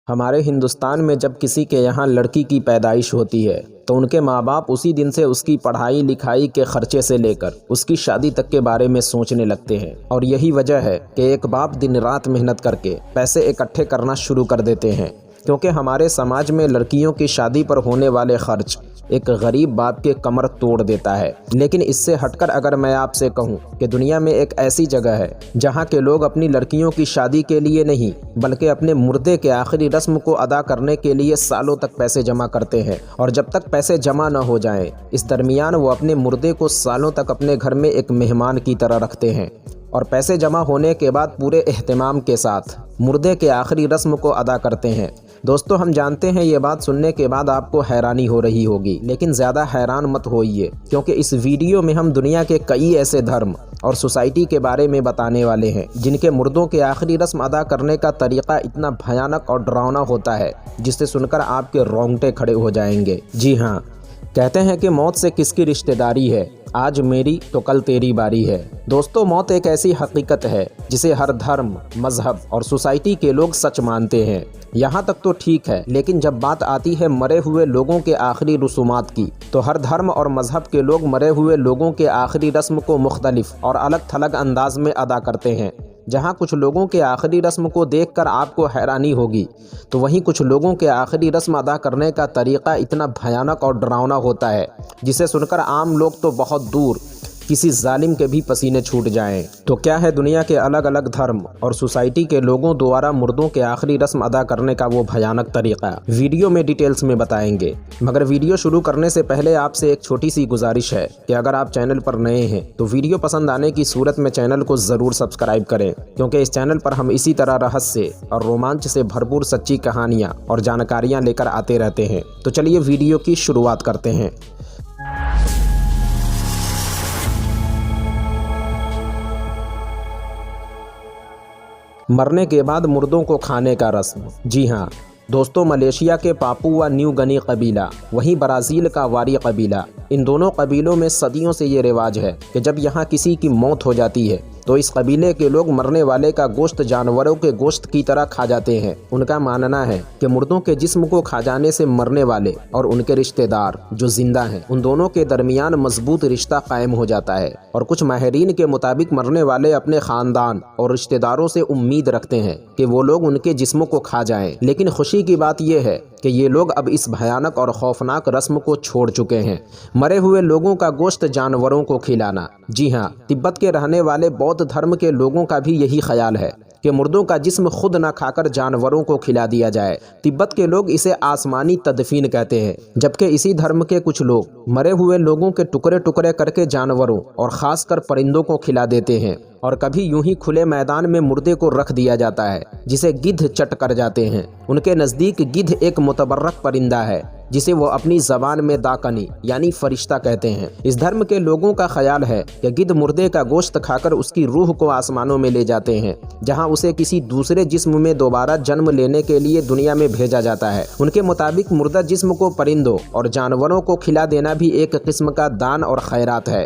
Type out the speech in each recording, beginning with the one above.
ہمارے ہندوستان میں جب کسی کے یہاں لڑکی کی پیدائش ہوتی ہے تو ان کے ماں باپ اسی دن سے اس کی پڑھائی لکھائی کے خرچے سے لے کر اس کی شادی تک کے بارے میں سوچنے لگتے ہیں، اور یہی وجہ ہے کہ ایک باپ دن رات محنت کر کے پیسے اکٹھے کرنا شروع کر دیتے ہیں، کیونکہ ہمارے سماج میں لڑکیوں کی شادی پر ہونے والے خرچ ایک غریب باپ کے کمر توڑ دیتا ہے۔ لیکن اس سے ہٹ کر اگر میں آپ سے کہوں کہ دنیا میں ایک ایسی جگہ ہے جہاں کے لوگ اپنی لڑکیوں کی شادی کے لیے نہیں بلکہ اپنے مردے کے آخری رسم کو ادا کرنے کے لیے سالوں تک پیسے جمع کرتے ہیں، اور جب تک پیسے جمع نہ ہو جائیں اس درمیان وہ اپنے مردے کو سالوں تک اپنے گھر میں ایک مہمان کی طرح رکھتے ہیں، اور پیسے جمع ہونے کے بعد پورے اہتمام کے ساتھ مردے کے آخری رسم کو ادا کرتے ہیں۔ دوستو، ہم جانتے ہیں یہ بات سننے کے بعد آپ کو حیرانی ہو رہی ہوگی، لیکن زیادہ حیران مت ہوئیے، کیونکہ اس ویڈیو میں ہم دنیا کے کئی ایسے دھرم اور سوسائٹی کے بارے میں بتانے والے ہیں جن کے مردوں کے آخری رسم ادا کرنے کا طریقہ اتنا بھیانک اور ڈراؤنا ہوتا ہے جسے سن کر آپ کے رونگٹے کھڑے ہو جائیں گے۔ جی ہاں، کہتے ہیں کہ موت سے کس کی رشتہ داری ہے، آج میری تو کل تیری باری ہے۔ دوستو، موت ایک ایسی حقیقت ہے جسے ہر دھرم، مذہب اور سوسائٹی کے لوگ سچ مانتے ہیں۔ یہاں تک تو ٹھیک ہے، لیکن جب بات آتی ہے مرے ہوئے لوگوں کے آخری رسومات کی تو ہر دھرم اور مذہب کے لوگ مرے ہوئے لوگوں کے آخری رسم کو مختلف اور الگ تھلگ انداز میں ادا کرتے ہیں۔ جہاں کچھ لوگوں کے آخری رسم کو دیکھ کر آپ کو حیرانی ہوگی تو وہیں کچھ لوگوں کے آخری رسم ادا کرنے کا طریقہ اتنا بھیانک اور ڈراؤنا ہوتا ہے جسے سن کر عام لوگ تو بہت دور کسی ظالم کے بھی پسینے چھوٹ جائیں۔ تو کیا ہے دنیا کے الگ الگ دھرم اور سوسائٹی کے لوگوں دوارا مردوں کے آخری رسم ادا کرنے کا وہ بھیانک طریقہ؟ ویڈیو میں ڈیٹیلز میں بتائیں گے، مگر ویڈیو شروع کرنے سے پہلے آپ سے ایک چھوٹی سی گزارش ہے کہ اگر آپ چینل پر نئے ہیں تو ویڈیو پسند آنے کی صورت میں چینل کو ضرور سبسکرائب کریں، کیونکہ اس چینل پر ہم اسی طرح رہسیہ اور رومانچ سے بھرپور سچی کہانیاں اور جانکاریاں لے کر آتے رہتے ہیں۔ تو چلیے ویڈیو کی شروعات کرتے ہیں۔ مرنے کے بعد مردوں کو کھانے کا رسم۔ جی ہاں دوستو، ملیشیا کے پاپوا نیو گنی قبیلہ، وہیں برازیل کا واری قبیلہ، ان دونوں قبیلوں میں صدیوں سے یہ رواج ہے کہ جب یہاں کسی کی موت ہو جاتی ہے تو اس قبیلے کے لوگ مرنے والے کا گوشت جانوروں کے گوشت کی طرح کھا جاتے ہیں۔ ان کا ماننا ہے کہ مردوں کے جسم کو کھا جانے سے مرنے والے اور ان کے رشتہ دار جو زندہ ہیں ان دونوں کے درمیان مضبوط رشتہ قائم ہو جاتا ہے، اور کچھ ماہرین کے مطابق مرنے والے اپنے خاندان اور رشتہ داروں سے امید رکھتے ہیں کہ وہ لوگ ان کے جسموں کو کھا جائیں۔ لیکن خوشی کی بات یہ ہے کہ یہ لوگ اب اس بھیانک اور خوفناک رسم کو چھوڑ چکے ہیں، مرے ہوئے لوگوں کا گوشت جانوروں کو کھلانا۔ جی ہاں، تبت کے رہنے والے بودھ دھرم کے لوگوں کا بھی یہی خیال ہے کہ مردوں کا جسم خود نہ کھا کر جانوروں کو کھلا دیا جائے۔ تبت کے لوگ اسے آسمانی تدفین کہتے ہیں، جبکہ اسی دھرم کے کچھ لوگ مرے ہوئے لوگوں کے ٹکڑے ٹکڑے کر کے جانوروں اور خاص کر پرندوں کو کھلا دیتے ہیں، اور کبھی یوں ہی کھلے میدان میں مردے کو رکھ دیا جاتا ہے جسے گدھ چٹ کر جاتے ہیں۔ ان کے نزدیک گدھ ایک متبرک پرندہ ہے جسے وہ اپنی زبان میں داکنی یعنی فرشتہ کہتے ہیں۔ اس دھرم کے لوگوں کا خیال ہے کہ گدھ مردے کا گوشت کھا کر اس کی روح کو آسمانوں میں لے جاتے ہیں، جہاں اسے کسی دوسرے جسم میں دوبارہ جنم لینے کے لیے دنیا میں بھیجا جاتا ہے۔ ان کے مطابق مردہ جسم کو پرندوں اور جانوروں کو کھلا دینا بھی ایک قسم کا دان اور خیرات ہے۔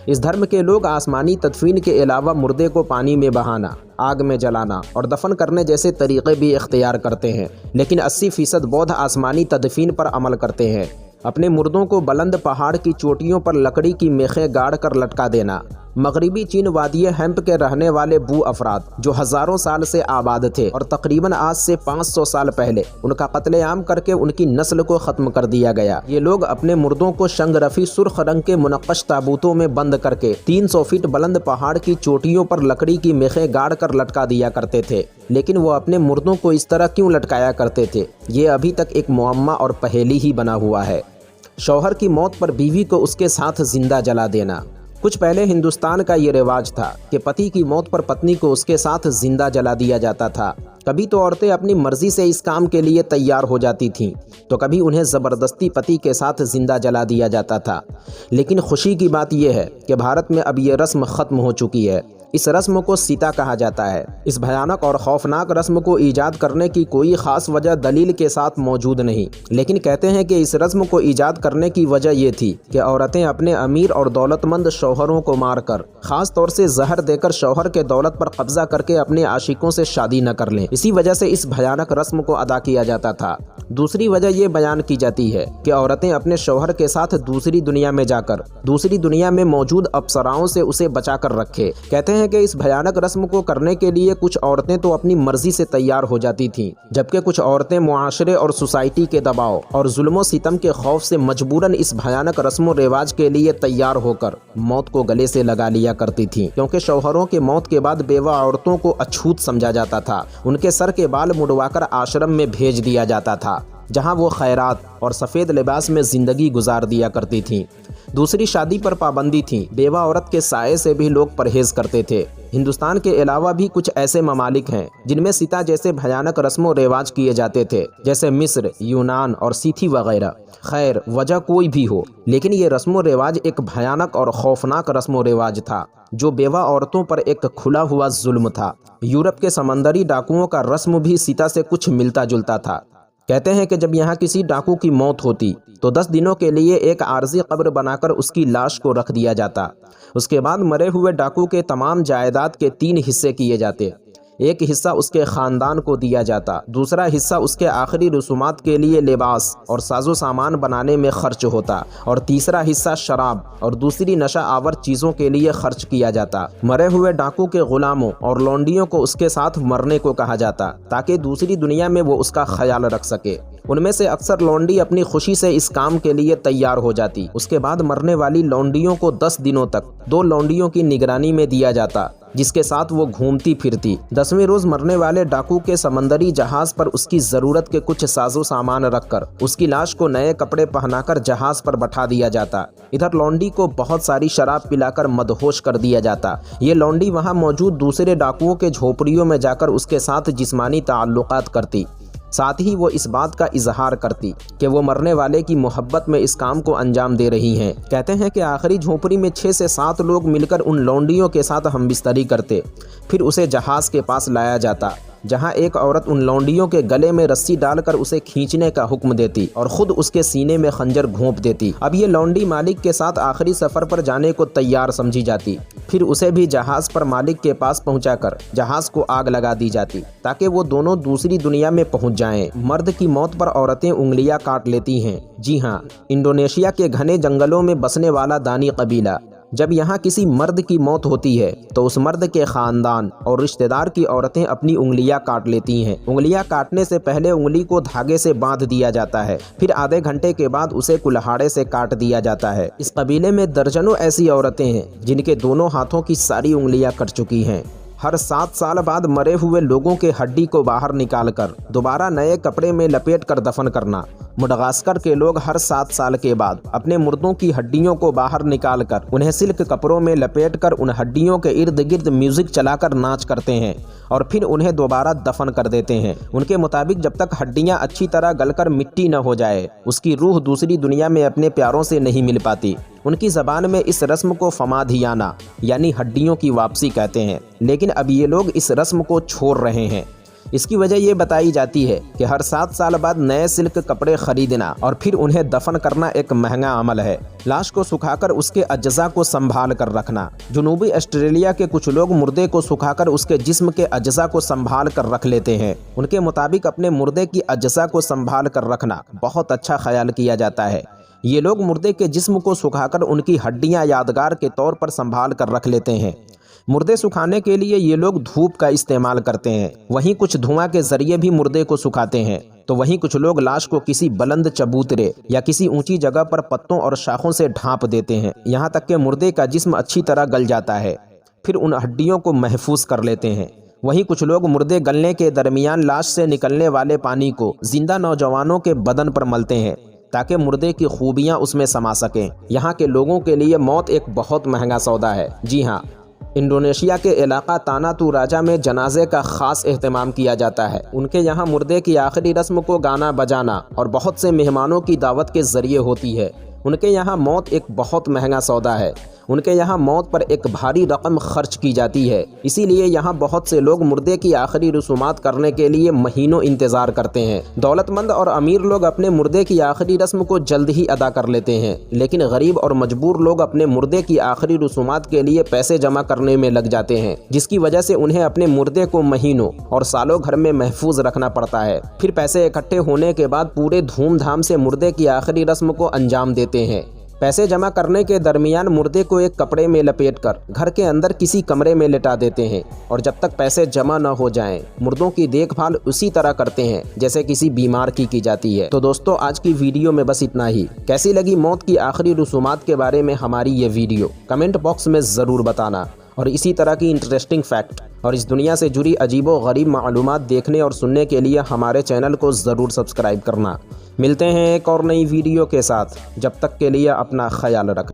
اس دھرم کے لوگ آسمانی تدفین کے علاوہ مردے کو پانی میں بہانا، آگ میں جلانا اور دفن کرنے جیسے طریقے بھی اختیار کرتے ہیں، لیکن 80% بودھ آسمانی تدفین پر عمل کرتے ہیں۔ اپنے مردوں کو بلند پہاڑ کی چوٹیوں پر لکڑی کی میخیں گاڑ کر لٹکا دینا۔ مغربی چین وادی ہیمپ کے رہنے والے بو افراد جو ہزاروں سال سے آباد تھے اور تقریباً آج سے 500 سال پہلے ان کا قتل عام کر کے ان کی نسل کو ختم کر دیا گیا۔ یہ لوگ اپنے مردوں کو شنگ رفی سرخ رنگ کے منقش تابوتوں میں بند کر کے 300 فٹ بلند پہاڑ کی چوٹیوں پر لکڑی کی میخیں گاڑ کر لٹکا دیا کرتے تھے۔ لیکن وہ اپنے مردوں کو اس طرح کیوں لٹکایا کرتے تھے، یہ ابھی تک ایک معمہ اور پہیلی ہی بنا ہوا ہے۔ شوہر کی موت پر بیوی کو اس کے ساتھ زندہ جلا دینا۔ کچھ پہلے ہندوستان کا یہ رواج تھا کہ پتی کی موت پر پتنی کو اس کے ساتھ زندہ جلا دیا جاتا تھا۔ کبھی تو عورتیں اپنی مرضی سے اس کام کے لیے تیار ہو جاتی تھیں تو کبھی انہیں زبردستی پتی کے ساتھ زندہ جلا دیا جاتا تھا۔ لیکن خوشی کی بات یہ ہے کہ بھارت میں اب یہ رسم ختم ہو چکی ہے۔ इस रस्म को सीता कहा जाता है। इस भयानक और खौफनाक रस्म को ईजाद करने की कोई खास वजह दलील के साथ मौजूद नहीं, लेकिन कहते हैं कि इस रस्म को ईजाद करने की वजह ये थी कि औरतें अपने अमीर और दौलतमंद शौहरों को मारकर, खास तौर से जहर देकर शौहर के दौलत पर कब्जा करके अपने आशिकों से शादी न कर लें। इसी वजह से इस भयानक रस्म को अदा किया जाता था। दूसरी वजह ये बयान की जाती है कि औरतें अपने शौहर के साथ दूसरी दुनिया में जाकर दूसरी दुनिया में मौजूद अप्सराओं से उसे बचा कर रखे। कहते हैं कि इस भयानक रस्म को करने के लिए कुछ औरतें तो अपनी मर्जी से तैयार हो जाती थीं, जबकि कुछ औरतें मुआशरे और सोसाइटी के दबाव और जुल्म सितम के खौफ से मजबूरन इस भयानक रस्म रिवाज के लिए तैयार होकर मौत को गले से लगा लिया करती थीं, क्योंकि शौहरों के मौत के बाद बेवा औरतों को अछूत समझा जाता था। उनके सर के बाल मुड़वाकर आश्रम में भेज दिया जाता था, जहां वो खैरात और सफ़ेद लिबास में ज़िंदगी गुजार दिया करती थीं। दूसरी शादी पर पाबंदी थी। बेवा औरत के साये से भी लोग परहेज़ करते थे। हिंदुस्तान के अलावा भी कुछ ऐसे ममालिक हैं जिनमें सीता जैसे भयानक रस्म रिवाज किए जाते थे, जैसे मिस्र, यूनान और सीथी वगैरह। खैर, वजह कोई भी हो, लेकिन ये रस्म रिवाज एक भयानक और खौफनाक रस्म रिवाज था जो बेवा औरतों पर एक खुला हुआ जुल्म था। यूरोप के समंदरी डाकुओं का रस्म भी सीता से कुछ मिलता जुलता था। कहते हैं कि जब यहाँ किसी डाकू की मौत होती तो 10 दिनों के लिए एक आर्जी कब्र बनाकर उसकी लाश को रख दिया जाता। उसके बाद मरे हुए डाकू के तमाम जायदाद के 3 हिस्से किए जाते। एक हिस्सा उसके ख़ानदान को दिया जाता, दूसरा हिस्सा उसके आखिरी रसूमात के लिए लिबास और साजो सामान बनाने में खर्च होता, और तीसरा हिस्सा शराब और दूसरी नशा आवर चीज़ों के लिए खर्च किया जाता। मरे हुए डाकू के ग़ुलामों और लौंडियों को उसके साथ मरने को कहा जाता, ताकि दूसरी दुनिया में वो उसका ख्याल रख सके। उनमें से अक्सर लौंडी अपनी खुशी से इस काम के लिए तैयार हो जाती। उसके बाद मरने वाली लौंडियों को 10 दिनों तक 2 लौंडियों की निगरानी में दिया जाता, जिसके साथ वो घूमती फिरती। 10वें रोज मरने वाले डाकू के समंदरी जहाज पर उसकी जरूरत के कुछ साजो सामान रखकर उसकी लाश को नए कपड़े पहनाकर जहाज पर बैठा दिया जाता। इधर लौंडी को बहुत सारी शराब पिलाकर मदहोश कर दिया जाता। ये लौंडी वहाँ मौजूद दूसरे डाकुओं के झोपड़ियों में जाकर उसके साथ जिस्मानी ताल्लुकात करती। साथ ही वो इस बात का इजहार करती कि वो मरने वाले की मोहब्बत में इस काम को अंजाम दे रही हैं। कहते हैं कि आखिरी झोपड़ी में 6 से 7 लोग मिलकर उन लौंडियों के साथ हमबिस्तरी करते। फिर उसे जहाज के पास लाया जाता, जहां एक औरत उन लौंडियों के गले में रस्सी डालकर उसे खींचने का हुक्म देती और खुद उसके सीने में खंजर घोंप देती। अब ये लौंडी मालिक के साथ आखिरी सफ़र पर जाने को तैयार समझी जाती। फिर उसे भी जहाज़ पर मालिक के पास पहुंचाकर जहाज़ को आग लगा दी जाती, ताकि वो दोनों दूसरी दुनिया में पहुंच जाएं। मर्द की मौत पर औरतें उंगलियां काट लेती हैं। जी हाँ, इंडोनेशिया के घने जंगलों में बसने वाला दानी कबीला। जब यहाँ किसी मर्द की मौत होती है तो उस मर्द के ख़ानदान और रिश्तेदार की औरतें अपनी उंगलियां काट लेती हैं। उंगलियां काटने से पहले उंगली को धागे से बांध दिया जाता है, फिर आधे घंटे के बाद उसे कुल्हाड़े से काट दिया जाता है। इस कबीले में दर्जनों ऐसी औरतें हैं जिनके दोनों हाथों की सारी उंगलियां कट चुकी हैं। हर 7 साल बाद मरे हुए लोगों के हड्डी को बाहर निकालकर दोबारा नए कपड़े में लपेट कर दफन करना। मडगास्कर के लोग हर 7 साल के बाद अपने मुर्दों की हड्डियों को बाहर निकालकर उन्हें सिल्क कपड़ों में लपेटकर उन हड्डियों के इर्द गिर्द म्यूजिक चलाकर नाच करते हैं और फिर उन्हें दोबारा दफन कर देते हैं। उनके मुताबिक जब तक हड्डियां अच्छी तरह गलकर मिट्टी न हो जाए, उसकी रूह दूसरी दुनिया में अपने प्यारों से नहीं मिल पाती। उनकी ज़बान में इस रस्म को फमाधियाना यानी हड्डियों की वापसी कहते हैं, लेकिन अब ये लोग इस रस्म को छोड़ रहे हैं। इसकी वजह ये बताई जाती है कि हर 7 साल बाद नए सिल्क कपड़े खरीदना और फिर उन्हें दफन करना एक महंगा अमल है। लाश को सुखाकर उसके अज्जा को संभाल कर रखना। जनूबी ऑस्ट्रेलिया के कुछ लोग मुर्दे को सुखाकर उसके जिस्म के अज्जा को संभाल कर रख लेते हैं। उनके मुताबिक अपने मुर्दे की अज्जा को संभाल कर रखना बहुत अच्छा ख्याल किया जाता है। ये लोग मुर्दे के जिस्म को सुखाकर उनकी हड्डियां यादगार के तौर पर संभाल कर रख लेते हैं। मुर्दे सुखाने के लिए ये लोग धूप का इस्तेमाल करते हैं, वहीं कुछ धुआं के जरिए भी मुर्दे को सुखाते हैं, तो वहीं कुछ लोग लाश को किसी बुलंद चबूतरे या किसी ऊंची जगह पर पत्तों और शाखों से ढांप देते हैं, यहाँ तक कि मुर्दे का जिस्म अच्छी तरह गल जाता है। फिर उन हड्डियों को महफूज कर लेते हैं। वहीं कुछ लोग मुर्दे गलने के दरमियान लाश से निकलने वाले पानी को जिंदा नौजवानों के बदन पर मलते हैं, ताकि मुर्दे की खूबियाँ उसमें समा सकें। यहाँ के लोगों के लिए मौत एक बहुत महंगा सौदा है। जी हाँ, इंडोनेशिया के इलाका तानातू राजा में जनाजे का ख़ास एहतमाम किया जाता है। उनके यहाँ मुर्दे की आखिरी रस्म को गाना बजाना और बहुत से मेहमानों की दावत के ज़रिए होती है। उनके यहाँ मौत एक बहुत महंगा सौदा है। उनके यहाँ मौत पर एक भारी रकम खर्च की जाती है। इसीलिए यहाँ बहुत से लोग मुर्दे की आखिरी रसूमात करने के लिए महीनों इंतज़ार करते हैं। दौलतमंद और अमीर लोग अपने मुर्दे की आखिरी रस्म को जल्द ही अदा कर लेते हैं, लेकिन गरीब और मजबूर लोग अपने मुर्दे की आखिरी रसूमात के लिए पैसे जमा करने में लग जाते हैं, जिसकी वजह से उन्हें अपने मुर्दे को महीनों और सालों घर में महफूज रखना पड़ता है। फिर पैसे इकट्ठे होने के बाद पूरे धूमधाम से मुर्दे की आखिरी रस्म को अंजाम देते हैं। पैसे जमा करने के दरमियान मुर्दे को एक कपड़े में लपेटकर घर के अंदर किसी कमरे में लिटा देते हैं और जब तक पैसे जमा न हो जाएं, मुर्दों की देखभाल उसी तरह करते हैं जैसे किसी बीमार की जाती है। तो दोस्तों, आज की वीडियो में बस इतना ही। कैसी लगी मौत की आखिरी रसूमात के बारे में हमारी ये वीडियो कमेंट बॉक्स में ज़रूर बताना, और इसी तरह की इंटरेस्टिंग फैक्ट और इस दुनिया से जुड़ी अजीबो गरीब मालूमात देखने और सुनने के लिए हमारे चैनल को ज़रूर सब्सक्राइब करना। मिलते हैं एक और नई वीडियो के साथ, जब तक के लिए अपना ख्याल रखें।